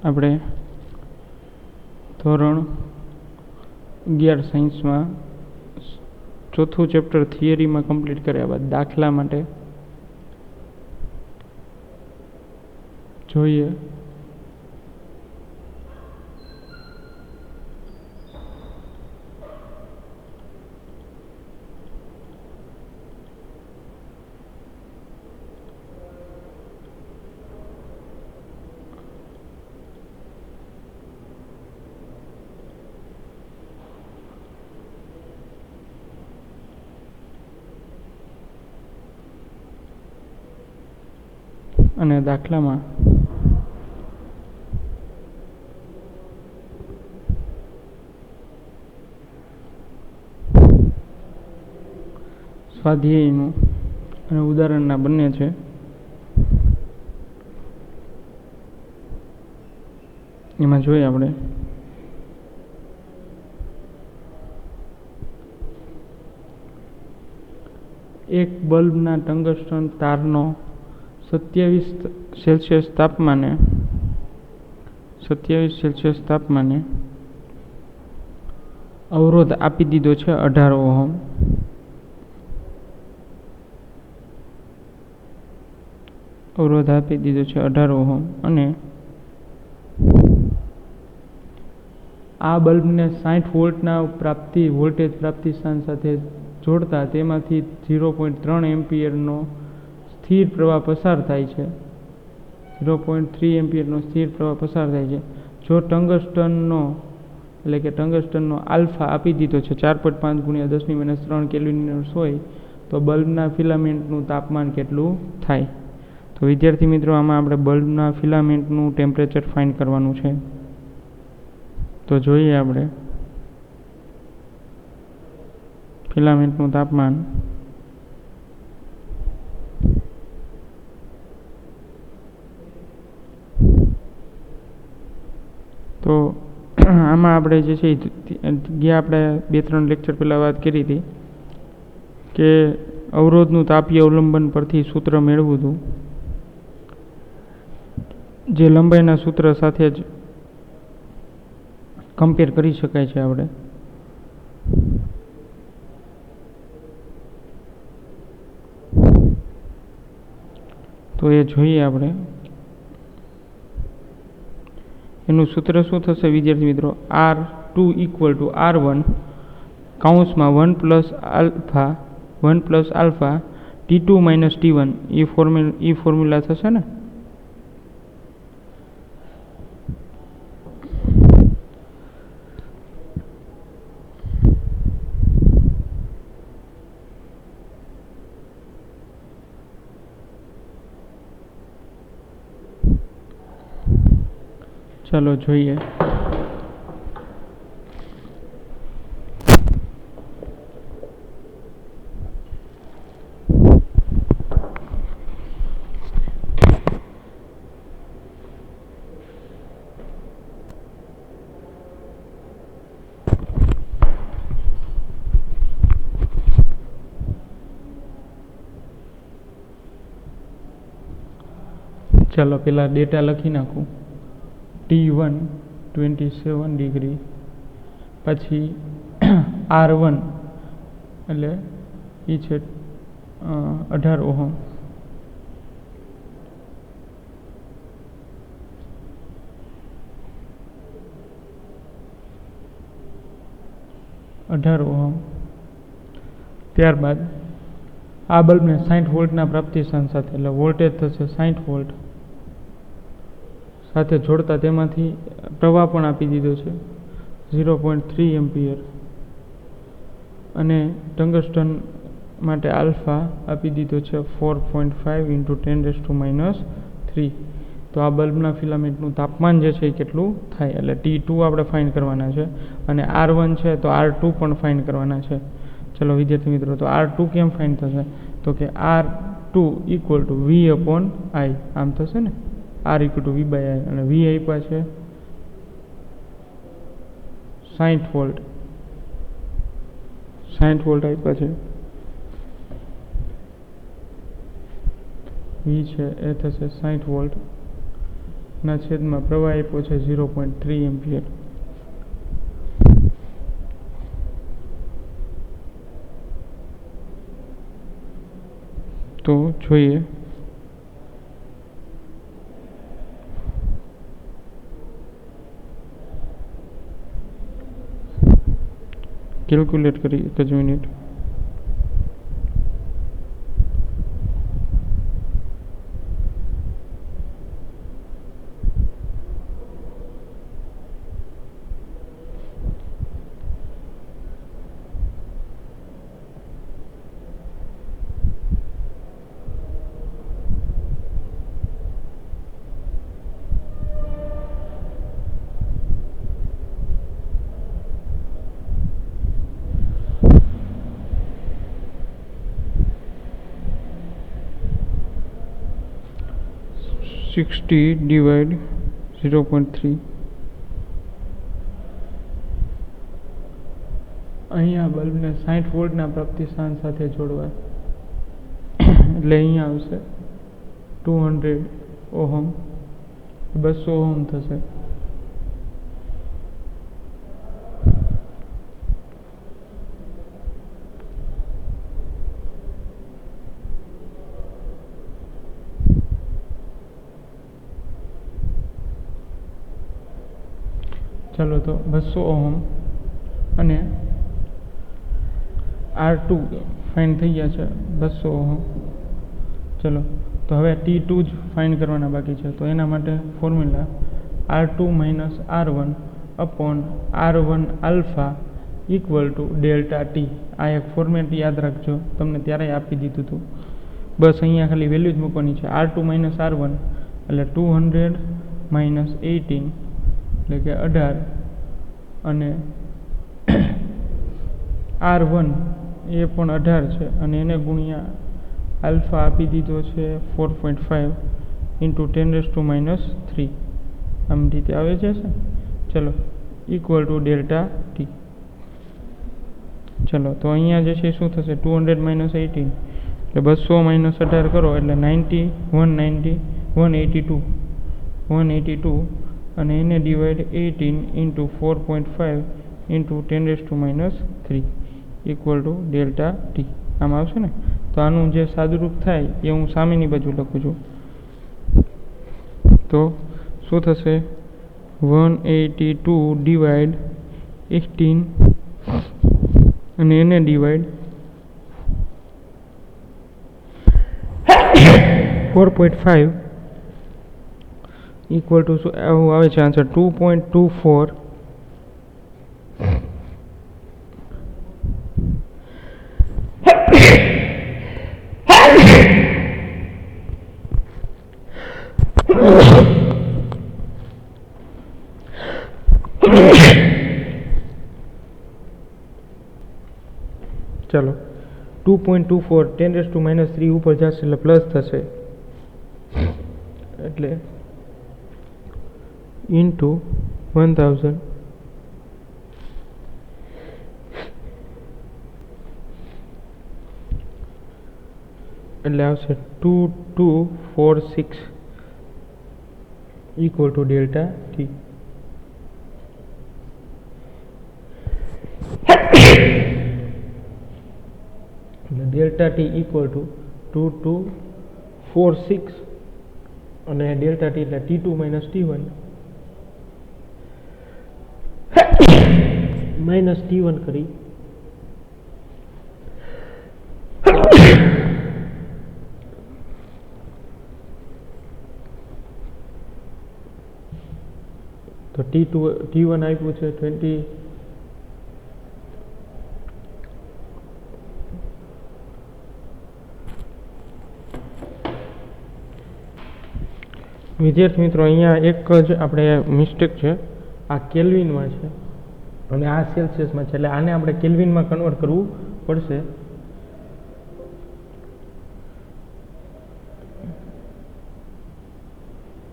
આપણે ધોરણ 11 સાયન્સમાં ચોથું ચેપ્ટર થિયરીમાં કમ્પ્લીટ કર્યા બાદ દાખલા માટે જોઈએ અને દાખલામાં સ્વાધ્યાયનું અને ઉદાહરણના બંને છે. એમાં જોઈએ આપણે એક બલ્બના ટંગસ્ટન તારનો 27 સેલ્સિયસ તાપમાને અવરોધ આપી દીધો છે 18 ઓહમ. અવરોધ આપી દીધો છે 18 ઓહમ અને આ બલ્બને 60 વોલ્ટના વોલ્ટેજ પ્રાપ્તિ સ્થાન સાથે જોડતા તેમાંથી 0.3 એમ્પિયરનો સ્થિર પ્રવાહ પસાર થાય છે. 0.3 એમ્પિયરનો સ્થિર પ્રવાહ પસાર થાય છે. જો ટંગસ્ટનનો આલ્ફા આપી દીધો છે 4.5 × 10⁻³ કેલ્વિન હોય તો બલ્બના ફિલામેન્ટનું તાપમાન કેટલું થાય? તો વિદ્યાર્થી મિત્રો, આમાં આપણે બલ્બના ફિલામેન્ટનું ટેમ્પરેચર ફાઇન્ડ કરવાનું છે. તો જોઈએ આપણે ફિલામેન્ટનું તાપમાન. તો આમાં આપણે જે છે આપણે 2-3 લેક્ચર પહેલાં વાત કરી હતી કે અવરોધનું તાપીય અવલંબન પરથી સૂત્ર મેળવ્યું હતું, જે લંબાઈના સૂત્ર સાથે જ કમ્પેર કરી શકાય છે આપણે. તો એ જોઈએ આપણે. એનું સૂત્ર શું થશે વિદ્યાર્થી મિત્રો? R2 = R1 કૌંસમાં 1 + આલ્ફા T2 - T1 એ ફોર્મ્યુલા થશે ને. ચાલો જોઈએ. ચાલો પેલા ડેટા લખી નાખું. T1 27 ડિગ્રી, પછી R1 એટલે એ છે 18 ઓહમ, ત્યારબાદ આ બલ્બને 60 વોલ્ટના પ્રાપ્તિ સ્થાન સાથે એટલે વોલ્ટેજ થશે 60 વોલ્ટ સાથે જોડતા તેમાંથી પ્રવાહ પણ આપી દીધો છે 0.3 એમ્પિયર અને ટંગસ્ટન માટે આલ્ફા આપી દીધો છે 4.5 × 10⁻³ તો આ બલ્બના ફિલામેન્ટનું તાપમાન જે છે એ કેટલું થાય એટલે T2 આપણે ફાઇન્ડ કરવાના છે અને R1 છે તો R2 પણ ફાઇન્ડ કરવાના છે. ચલો વિદ્યાર્થી મિત્રો, તો R2 કેમ ફાઇન્ડ થશે? તો કે R2 = V/I આમ થશે ને. R = V/I અને V આપ્યા છે 60 વોલ્ટ આપ્યા છે. V છે એ થશે 60 વોલ્ટ ના છેદમાં પ્રવાહ આપ્યો છે 0.3 એમ્પિયર. તો જોઈએ કેલ્ક્યુલેટ કરી એક જ મિનિટ. /0.3 અહીંયા બલ્બને 60 વોલ્ટના પ્રાપ્તિસ્થાન સાથે જોડવાય એટલે અહીંયા આવશે 200 ઓહમ 200 ઓહમ થશે. ચાલો તો 200 ઓહમ અને R2 ફાઇન થઈ ગયા છે 200 ઓહમ. ચલો તો હવે T2 જ ફાઇન કરવાના બાકી છે. તો એના માટે formula R2 - R1 upon R1 alpha equal to delta T. આ એક ફોર્મેટ યાદ રાખજો, તમને ત્યારે આપી દીધું હતું. બસ અહીંયા ખાલી વેલ્યુ જ મૂકવાની છે. R2 - R1 એટલે 200 - 18 એટલે કે 18 અને R1 એ પણ 18 છે અને એને ગુણ્યા આલ્ફા આપી દીધો છે 4.5 ઇન્ટુ 10⁻³ આમ રીતે આવે છે. ચલો ઇક્વલ ટુ ડેલ્ટા ટી. ચલો તો અહીંયા જે છે શું થશે 200 - 18 એટલે 200 - 18 કરો એટલે 182 અને એને divide 18 into 4.5 into 10⁻³ equal to delta T. આમ આવશે ને. તો આનું જે સાદુરૂપ થાય એ હું સામેની બાજુ લખું છું. તો શું થશે 182 ડિવાઈડ 18 અને એને ડિવાઈડ 4.5 ઇક્વલ ટુ શું આવે છે આન્સર 2.24 ચાલો 2.24 10⁻³ ઉપર જશે એટલે પ્લસ થશે એટલે ઇન્ટુ 1000 એટલે આવશે 2246 equal to delta T. Delta T equal to 2246 અને ડેલ્ટા ટી એટલે T2 - T1 -T1 કરી તો T1 આપ્યું છે 20 વિદ્યાર્થી મિત્રો અહીંયા એક જ આપણે મિસ્ટેક છે. આ કેલ્વિનમાં છે અને આ સેલ્સિયસમાં છે એટલે આને આપણે કેલ્વિનમાં કન્વર્ટ કરવું પડશે.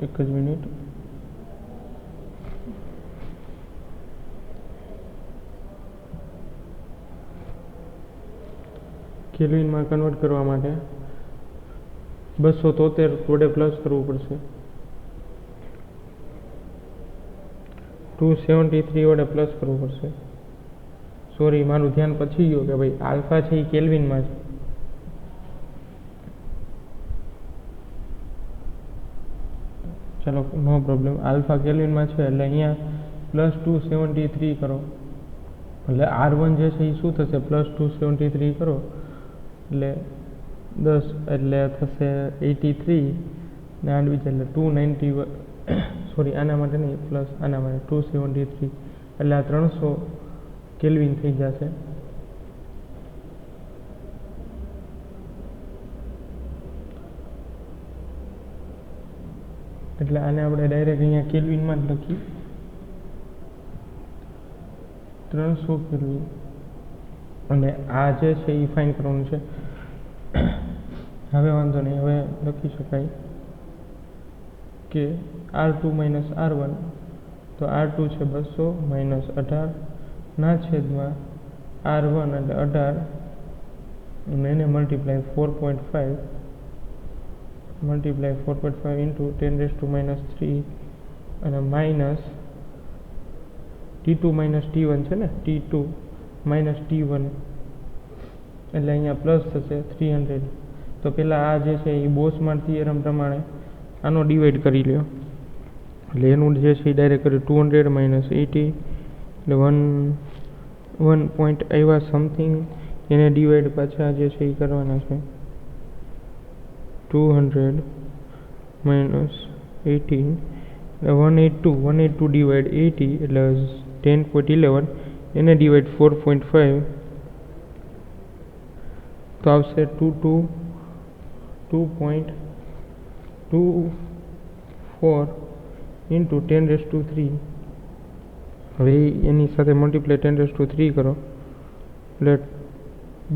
એક જ મિનિટ. કેલ્વિનમાં કન્વર્ટ કરવા માટે 273 વડે પ્લસ કરવું પડશે. 273 વડે પ્લસ કરવું પડશે. સોરી, મારું ધ્યાન પછી ગયું કે ભાઈ આલ્ફા છે એ કેલ્વિનમાં છે. ચલો નો પ્રોબ્લેમ, આલ્ફા કેલ્વિનમાં છે એટલે અહીંયા +273 કરો એટલે R1 જે છે એ શું થશે, +273 કરો એટલે 10 એટલે થશે 83 ને આ બીજા એટલે 290 સોરી આના માટે નહીં પ્લસ આના માટે 273 એટલે આ 300 કેલ્વિન થઈ જશે. એટલે આને આપણે ડાયરેક્ટ અહીંયા કેલ્વિનમાં જ લખી 300 કેલ્વિન અને આ જે છે એ ફાઇન કરવાનું છે. હવે વાંધો નહીં, હવે લખી શકાય કે R2 - R1 તો R2 છે 200 -18 ના છેદમાં R1 એટલે 18 અને એને મલ્ટીપ્લાય 4.5 મલ્ટીપ્લાય 4.5 ઇન્ટુ 10⁻³ અને માઇનસ T2 - T1 છે ને, T2 - T1 એટલે અહીંયા પ્લસ થશે 300. તો પહેલાં આ જે છે એ બોસમાર્ટ થિયરમ પ્રમાણે આનો ડિવાઈડ કરી લ્યો એટલે એનું જે છે એ ડાયરેક્ટ કરી 200 - 80 એટલે 1 પોઈન્ટ આવ્યા સમથિંગ, એને ડિવાઈડ પાછા જે છે એ કરવાના છે 200 - 18 એટલે 182 ડિવાઈડ 80 એટલે 10.11 એને ડિવાઈડ 4.5 તો આવશે 2.24 ઇન્ટુ 10⁻³ હવે એની સાથે મલ્ટીપ્લાય 10⁻³ કરો એટલે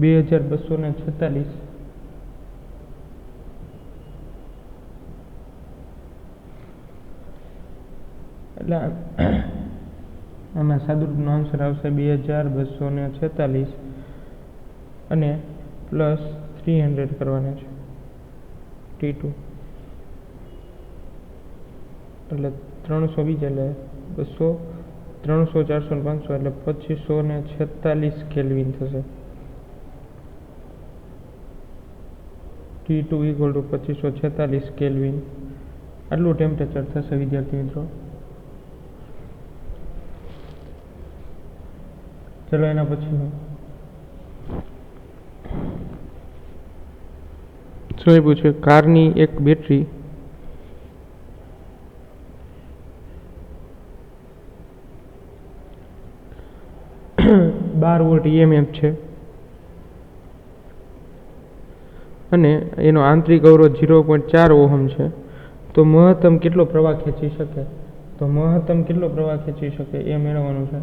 2246 એટલે આમાં સાદુરૂપનો આન્સર આવશે 2246 અને પ્લસ 300 કરવાના છે T2 એટલે 300 બીજા એટલે 200 300 400 ને 500 એટલે 2546 કેલ્વિન થશે. T2 = 2546 કેલ્વિન આટલું ટેમ્પરેચર થશે વિદ્યાર્થી મિત્રો. ચલો એના પછીનું શું આપ્યું છે, કારની એક બેટરી 12 વોલ્ટ EMF છે અને એનો આંતરિક અવરોધ 0.4 ઓહમ છે. તો મહત્તમ કેટલો પ્રવાહ ખેંચી શકે, તો મહત્તમ કેટલો પ્રવાહ ખેંચી શકે એ મેળવવાનું છે.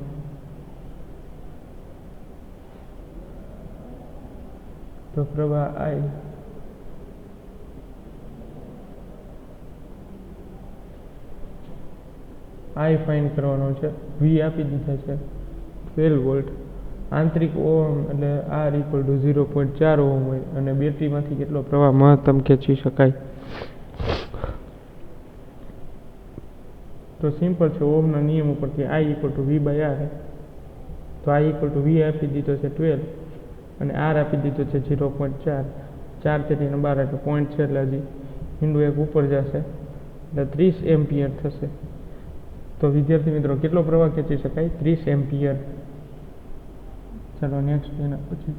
તો પ્રવાહ I ફાઇન્ડ કરવાનો છે. V આપી દીધા છે 12 વોલ્ટ, આંતરિક ઓહમ એટલે R = 0.4 ઓહમ હોય અને બેટરીમાંથી કેટલો પ્રવાહ મહત્તમ ખેંચી શકાય. તો સિમ્પલ છે, ઓહમના નિયમ ઉપરથી I = V/R. તો I = V આપી દીધો છે 12 અને R આપી દીધો છે 0.4, 4 × 10⁻12 એટલે પોઈન્ટ છે એટલે હજી ઈંડું એક ઉપર જશે એટલે 30 એમ્પિયર થશે. તો વિદ્યાર્થી મિત્રો કેટલો પ્રવાહ ખેંચી શકાય, 30 એમ્પિયર. ચાલો નેક્સ્ટ એના પછી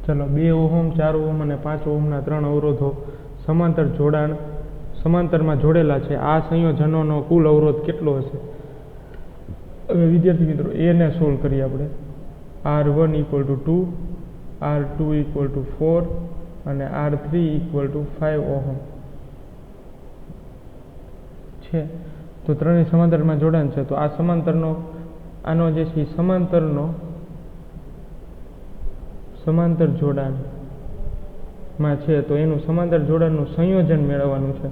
ચલો 2 ઓહમ 4 ઓહમ અને 5 ઓહમના 3 અવરોધો સમાંતરમાં જોડેલા છે. આ સંયોજનોનો કુલ અવરોધ કેટલો હશે? હવે વિદ્યાર્થી મિત્રો એને સોલ્વ કરીએ આપણે. R1 = 2, R2 = 4 અને R3 = 5 ઓહમ છે. તો ત્રણેય સમાંતરમાં જોડાણ છે. તો આ આનો જે છે સમાંતર જોડાણ માં છે તો એનું સમાંતર જોડાણનું સંયોજન મેળવવાનું છે.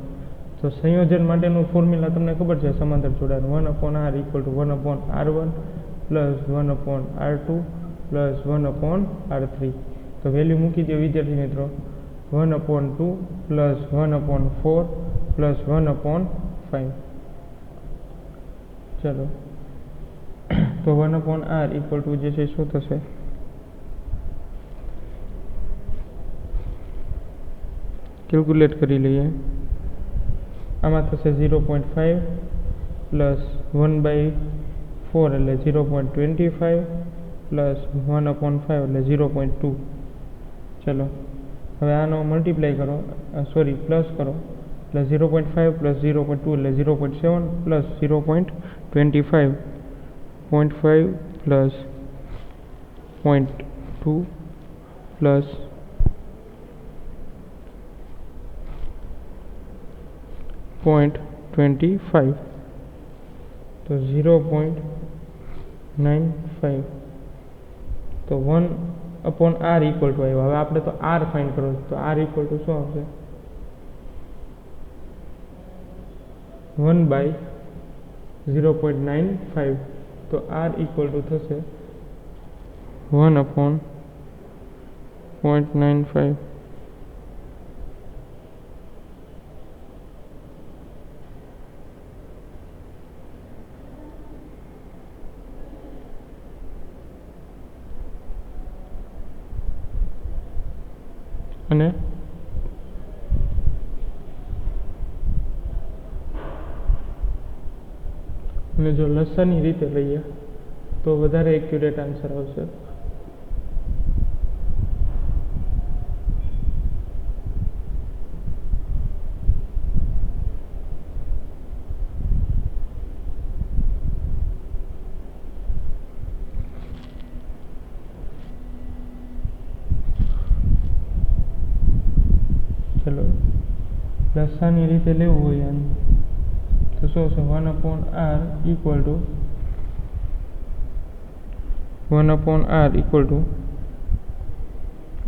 તો સંયોજન માટેનું ફોર્મ્યુલા તમને ખબર છે, સમાંતર જોડાણ 1/r = 1/r1 + 1/r2 + 1/r3. તો વેલ્યુ મૂકી દો વિદ્યાર્થી મિત્રો, 1/2 + 1/4 + 1/5. ચલો તો 1/r = જે છે શું થશે, કેલ્ક્યુલેટ કરી લઈએ. આમાં થશે 0.5 + 1/4 એટલે 0.25 + 1/5 એટલે 0.2. ચલો હવે આનો મલ્ટીપ્લાય કરો, પ્લસ કરો એટલે 0.5 + 0.2 એટલે 0.7 + 0.25 0.5 + 0.2 + 0.25 તો 0.95. તો 1/r આવ્યો. હવે આપણે તો r ફાઇન્ડ કરો, તો r = શું આવશે, 1/0.95. તો r = થશે 1/0.95. અને જો લસાની રીતે લઈએ તો વધારે એક્યુરેટ આન્સર આવશે. ચલો લસાની રીતે લેવું હોય આનું તો શું હશે, 1/r =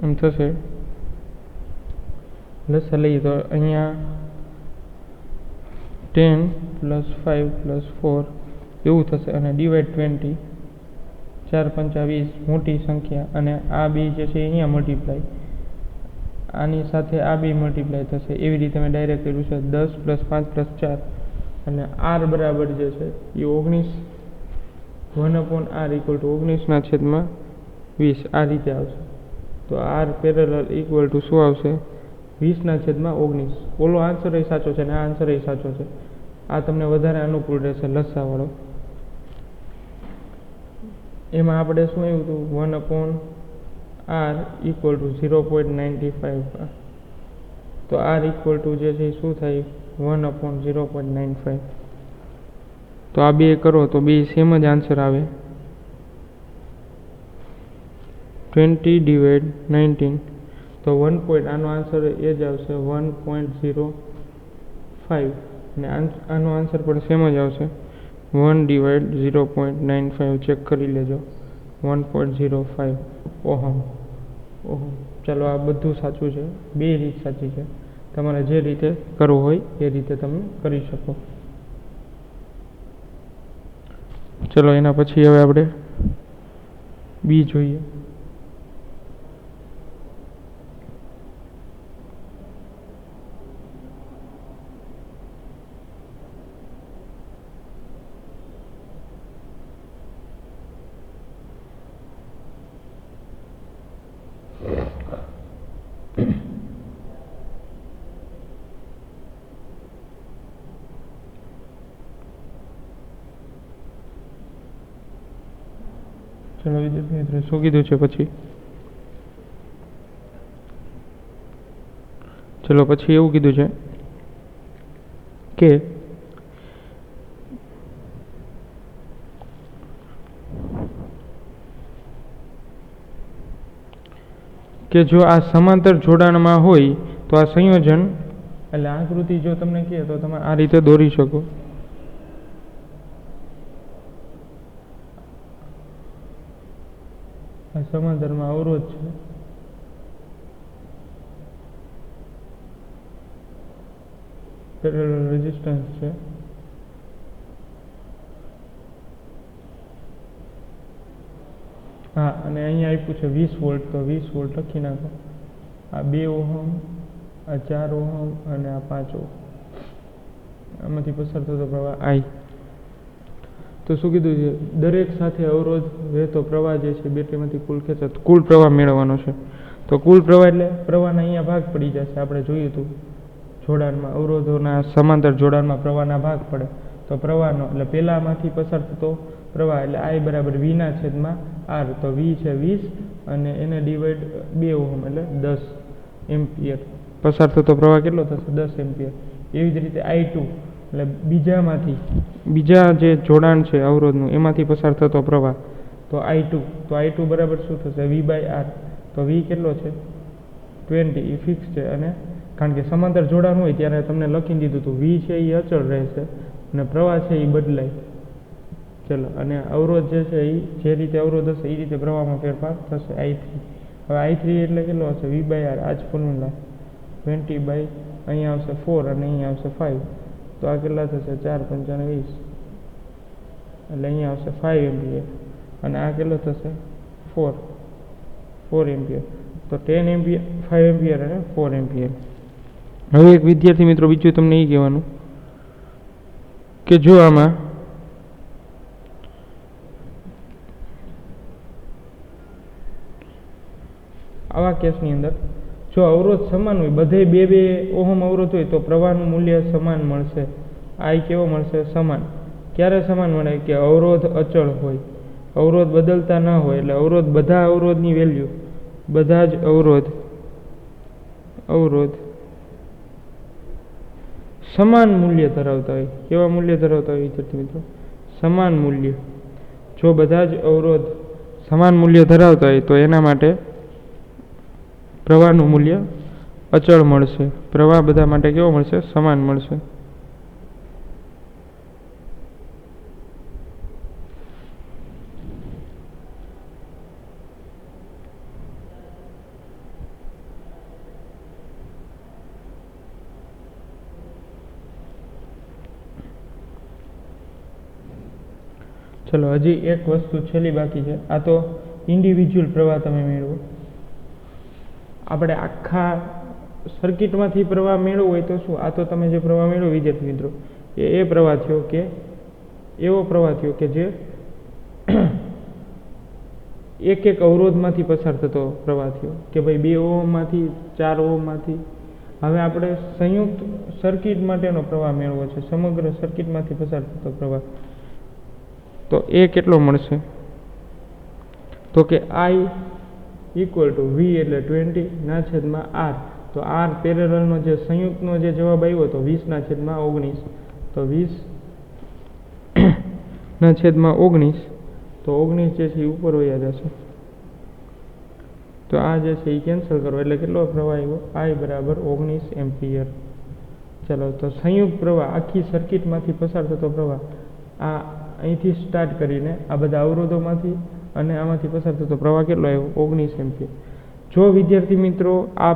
એમ થશે. લસા લઈએ તો અહીંયા 10 + 5 + 4 એવું થશે અને ડિવાઈડ 20, 4 × 5 = 20, મોટી સંખ્યા. અને આ બે જે છે અહીંયા મલ્ટીપ્લાય, આની સાથે આ બે મલ્ટીપ્લાય થશે. એવી રીતે મેં ડાયરેક્ટ કર્યું છે 10 + 5 + 4 અને r બરાબર જે છે એ 19. 1/r = 19/20 આ રીતે આવશે. તો r પેરેલલ = શું આવશે, 20/19. ઓલો આન્સર એ સાચો છે અને આ આન્સર એ સાચો છે. આ તમને વધારે અનુકૂળ રહેશે લસાવાળો. એમાં આપણે શું આવ્યું હતું, 1/r = 0.95. તો r = જે છે શું થાય, 1/0.95. તો આ બે કરો તો બે સેમ જ આન્સર આવે. 20/19 તો 1 આનો આન્સર એ જ આવશે 1.05 અને આનો આન્સર પણ સેમ જ આવશે 1/0.95. ચેક કરી લેજો, 1.05 ઓહમ. ચાલો આ બધું સાચું છે, બે રીત સાચી છે. તમારે જે રીતે કરવું હોય એ રીતે તમે કરી શકો. ચલો એના પછી હવે આપણે બી જોઈએ. ચલો વિદ્યાર્થી મિત્રો શું કીધું છે પછી, ચલો પછી એવું કીધું છે કે જો આ સમાંતર જોડાણમાં હોય તો આ સંયોજન, એટલે આકૃતિ જો તમને કહે તો તમે આ રીતે દોરી શકો. આ સમાંતરમાં અવરોધ છે પેરેલલ રેઝિસ્ટન્સ છે. હા, અને અહીંયા આપ્યું છે 20 વોલ્ટ, તો 20 વોલ્ટ લખી નાખો. આ 2 ઓહમ, આ 4 ઓહમ અને આ 5 ઓહમ, આમાંથી પસાર થતો પ્રવાહ I. તો શું કીધું છે, દરેક સાથે અવરોધ વહેતો પ્રવાહ જે છે બેટરીમાંથી કુલ ખેંચાતો કુલ પ્રવાહ મેળવવાનો છે. તો કુલ પ્રવાહ એટલે પ્રવાહના અહીંયા ભાગ પડી જશે. આપણે જોયું હતું જોડાણમાં, અવરોધોના સમાંતર જોડાણમાં પ્રવાહના ભાગ પડે તો પ્રવાહનો એટલે પહેલામાંથી પસાર થતો પ્રવાહ એટલે I બરાબર V ના છેદમાં R. તો V છે 20 અને એને ડિવાઈડ 2 ઓહમ એટલે 10 એમ્પિયર. પસાર થતો પ્રવાહ કેટલો થશે? 10 એમ્પિયર. એવી જ રીતે I2 એટલે બીજા જે જોડાણ છે અવરોધનું એમાંથી પસાર થતો પ્રવાહ તો I2. તો I2 બરાબર શું થશે? V/R. તો V કેટલો છે? 20. એ ફિક્સ છે, અને કારણ કે સમાંતર જોડાણ હોય ત્યારે તમને લખી દીધું હતું V છે એ અચળ રહેશે અને પ્રવાહ છે એ બદલાય. ચલો, અને અવરોધ જે છે એ જે રીતે અવરોધ હશે એ રીતે પ્રવાહમાં ફેરફાર થશે. I3. હવે I3 એટલે કેટલો હશે? V/R. આ જ ફોર્મ્યુલા 20 અહીંયા આવશે 4 અને અહીંયા આવશે 5. તો આ કેટલા થશે? 4 × 5 = 20 એટલે અહીંયા આવશે 5 એમ્પિયર. અને આ કેટલો થશે? 4 એમ્પિયર. તો 10 એમ્પિયર, 5 એમ્પિયર અને 4 એમ્પિયર. હવે એક વિદ્યાર્થી મિત્રો બીજું તમને એ કહેવાનું કે જો આમાં આવા કેસની અંદર જો અવરોધ સમાન હોય, બધે 2 ઓહમ અવરોધ હોય તો પ્રવાહનું મૂલ્ય સમાન મળશે. I કેવો મળશે? સમાન. ક્યારે સમાન મળે? કે અવરોધ અચળ હોય, અવરોધ બદલતા ન હોય. એટલે બધા અવરોધની વેલ્યુ, બધા જ અવરોધ સમાન મૂલ્ય ધરાવતા હોય. કેવા મૂલ્ય ધરાવતા હોય વિદ્યાર્થી મિત્રો? સમાન મૂલ્ય. જો બધા જ અવરોધ સમાન મૂલ્ય ધરાવતા હોય તો એના માટે પ્રવાહનું મૂલ્ય અચળ મળશે. પ્રવાહ બધા માટે કેવો મળશે? સમાન મળશે. ચલો, હજી એક વસ્તુ છેલ્લી બાકી છે. આ તો ઇન્ડિવિજ્યુઅલ પ્રવાહ તમે મેળવો. આપણે આખા સર્કિટમાંથી પ્રવાહ મેળવવો હોય તો શું? આ તો તમે જે પ્રવાહ મેળવો વિદ્યાર્થી મિત્રો એ પ્રવાહ થયો કે એવો પ્રવાહ થયો કે જે એક અવરોધમાંથી પસાર થતો પ્રવાહ થયો કે ભાઈ 2 ઓહમમાંથી 4 ઓહમમાંથી. હવે આપણે સંયુક્ત સર્કિટ માટેનો પ્રવાહ મેળવો છે, સમગ્ર સર્કિટમાંથી પસાર થતો પ્રવાહ. તો એ કેટલો મળશે? તો કે I = V એટલે 20 ના છેદમાં R. તો R પેરેલલનો જે સંયુક્તનો જે જવાબ આવ્યો તો 20/19. તો 20 ના છેદમાં 19. તો 19 જે છે એ ઉપર વયા જશે. તો આ જે છે એ કેન્સલ કરો એટલે કેટલો પ્રવાહ આવ્યો? I બરાબર 19 એમ્પિયર. ચલો, તો સંયુક્ત પ્રવાહ આખી સર્કિટમાંથી પસાર થતો પ્રવાહ આ અહીંથી સ્ટાર્ટ કરીને આ બધા અવરોધોમાંથી અને આમાંથી પસાર થતો પ્રવાહ કેટલો આવ્યો? 19 એમ્પિયર. જો વિદ્યાર્થી મિત્રો આ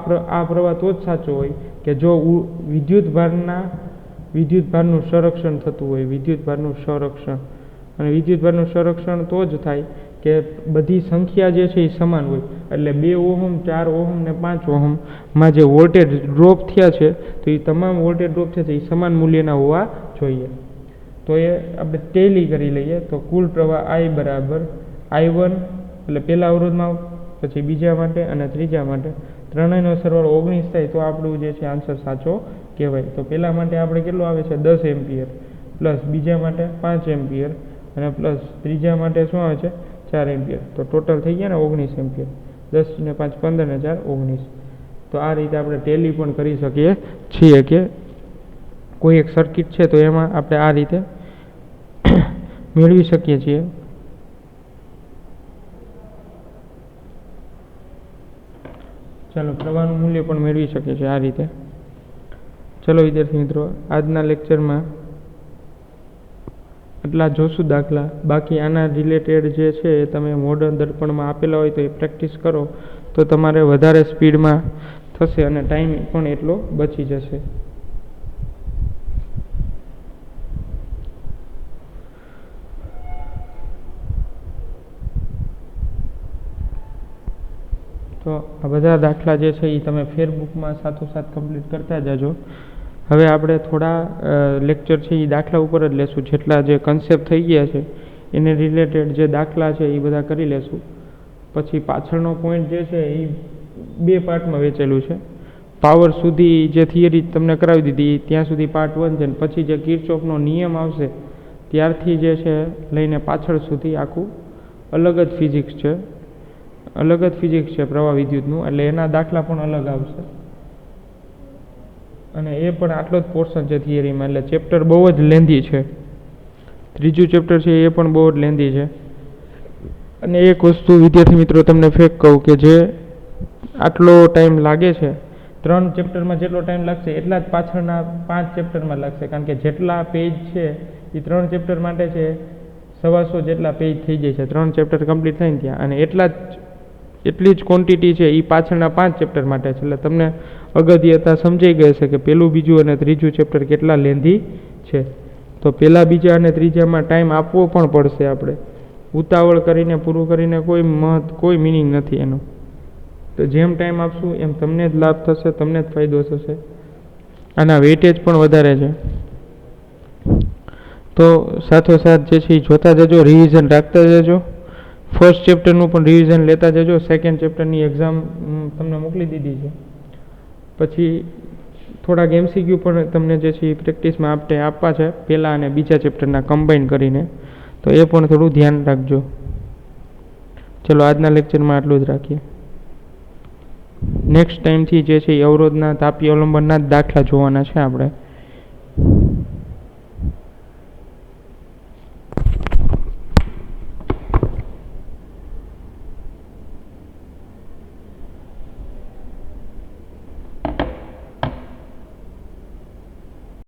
પ્રવાહ તો જ સાચો હોય કે જો વિદ્યુતભારનું સંરક્ષણ થતું હોય. વિદ્યુતભારનું સંરક્ષણ, અને વિદ્યુતભારનું સંરક્ષણ તો જ થાય કે બધી સંખ્યા જે છે એ સમાન હોય. એટલે 2 ઓહમ, 4 ઓહમ ને 5 ઓહમમાં જે વોલ્ટેજ ડ્રોપ થયા છે તો એ તમામ વોલ્ટેજ ડ્રોપ છે એ સમાન મૂલ્યના હોવા જોઈએ. તો એ આપણે ટેલી કરી લઈએ. તો કુલ પ્રવાહ I બરાબર I1 એટલે પહેલા અવરોધમાં, પછી બીજા માટે અને ત્રીજા માટે, ત્રણેયનો સરવાળો 19 થાય તો આપણું જે છે આન્સર સાચો કહેવાય. તો પહેલા માટે આપણે કેટલો આવે છે? 10 એમ્પિયર, પ્લસ બીજા માટે 5 એમ્પિયર અને પ્લસ ત્રીજા માટે શું આવે છે? 4 એમ્પિયર. તો ટોટલ થઈ ગયા ને 19 એમ્પિયર. 10 ને 5 15 ને 4 19. તો આ રીતે આપણે ટેલી પણ કરી શકીએ છીએ કે કોઈ એક સર્કિટ છે તો એમાં આપણે આ રીતે મેળવી શકીએ છીએ. ચાલો, પ્રવાહનું મૂલ્ય પણ મેળવી શકીએ છીએ આ રીતે. ચલો વિદ્યાર્થી મિત્રો, આજના લેક્ચરમાં આટલા જોશું દાખલા. બાકી આના રિલેટેડ જે છે એ તમે મોડર્ન દર્પણમાં આપેલા હોય તો એ પ્રેક્ટિસ કરો તો તમારે વધારે સ્પીડમાં થશે અને ટાઈમ પણ એટલો બચી જશે. તો આ બધા દાખલા જે છે એ તમે ફેરબુકમાં સાથોસાથ કમ્પ્લીટ કરતા જજો. હવે આપણે થોડા લેક્ચર છે એ દાખલા ઉપર જ લેશું. જેટલા જે કન્સેપ્ટ થઈ ગયા છે એને રિલેટેડ જે દાખલા છે એ બધા કરી લેશું. પછી પાછળનો પોઈન્ટ જે છે એ 2 પાર્ટમાં વહેંચેલું છે. પાવર સુધી જે થિયરી તમને કરાવી દીધી ત્યાં સુધી પાર્ટ 1 છે, પછી જે કિર્ચોફનો નિયમ આવશે ત્યારથી જે છે લઈને પાછળ સુધી આખું અલગ જ ફિઝિક્સ છે પ્રવાહ વિદ્યુતનું, એટલે એના દાખલા પણ અલગ આવશે. અને એ પણ આટલો જ પોર્શન છે થિયરીમાં, એટલે ચેપ્ટર બહુ જ લેન્ધી છે. ત્રીજું ચેપ્ટર છે એ પણ બહુ જ લેન્ધી છે. અને એક વસ્તુ વિદ્યાર્થી મિત્રો તમને ફેક કહું કે જે આટલો ટાઈમ લાગે છે 3 ચેપ્ટરમાં જેટલો ટાઈમ લાગશે એટલા જ પાછળના 5 ચેપ્ટરમાં લાગશે, કારણ કે જેટલા પેજ છે એ 3 ચેપ્ટર માટે છે 125 જેટલા પેજ થઈ જાય છે 3 ચેપ્ટર કમ્પ્લીટ થઈને ત્યાં, અને એટલી જ ક્વોન્ટિટી છે એ પાછળના 5 ચેપ્ટર માટે છે. એટલે તમને અગત્યતા સમજાઈ ગઈ છે કે પહેલું, બીજું અને ત્રીજું ચેપ્ટર કેટલા લેન્ધી છે. તો પહેલા, બીજા અને ત્રીજામાં ટાઈમ આપવો પણ પડશે. આપણે ઉતાવળ કરીને પૂરું કરીને કોઈ મિનિંગ નથી એનો. તો જેમ ટાઈમ આપશું એમ તમને જ લાભ થશે, તમને જ ફાયદો થશે. આના વેટેજ પણ વધારે છે. તો સાથોસાથ જે છે એ જોતા જજો, રિવિઝન રાખતા જજો. ફર્સ્ટ ચેપ્ટરનું પણ રિવિઝન લેતા જજો. સેકન્ડ ચેપ્ટરની એક્ઝામ તમને મોકલી દીધી છે. પછી થોડાક MCQ પણ તમને જે છે એ પ્રેક્ટિસમાં આપવા છે પહેલા અને બીજા ચેપ્ટરના કમ્બાઈન કરીને, તો એ પણ થોડું ધ્યાન રાખજો. ચલો આજના લેક્ચરમાં આટલું જ રાખીએ. નેક્સ્ટ ટાઈમથી જે છે એ અવરોધના તાપી અવલંબનના જ દાખલા જોવાના છે આપણે.